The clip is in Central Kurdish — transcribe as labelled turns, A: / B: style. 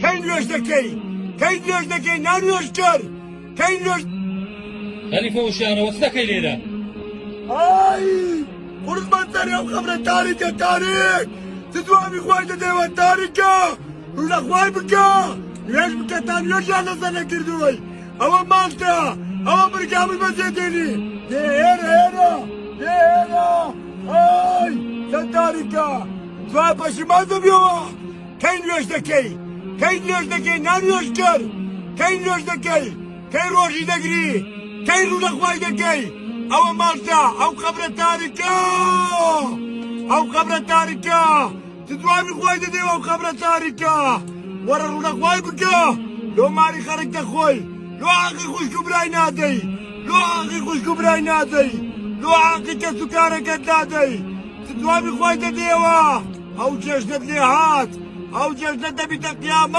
A: کەی نوێژ دەکەی کەی نوێژ دەکەی نانوێژکەر کەی نوێژ
B: خەلیفە وشیانەوە چ دەکەی لێرە؟
A: ئای قوربان سەری ئەو خەبرە تاریکە تاریک چ جوابی خوای دەدەوە تاریکە ڕوونەخوای بکە نوێژ بکە تا نوێژیان لەسەر نەکردووەی ئەوە ماڵتە ئەوە بەرگامی بەجێدێنی دێ هێرە هێرە دێ هێرە ئای چەند تاریکە دوای پەشیمان دەبیەوە کەی نوێژ دەکەی کەی نوێژ دەکەی نانوێژکەر کەی نوێژ دەکەی کەی ڕۆژی دەگری کەی ڕوونەخوای دەکەی ئەوە ماڵتە ئەو خەبرە تاریکە ئەو خەبرە تاریکە چ جوابی خوای دەدەیەوە ئەو خەبرە تاریکە وەرە ڕوونەخوای بکە لۆ ماری خەرک دەخۆی لۆ عاقی خوشک و برای نادەی لۆ عاقی خوشک و برای نادەی لۆ عاقی کەس و کارەکەت نادەی چ جوابی خوای دەدەیەوە ئەو جێژنت لێ هات ئەو جێژنە دەبیتە قیامەت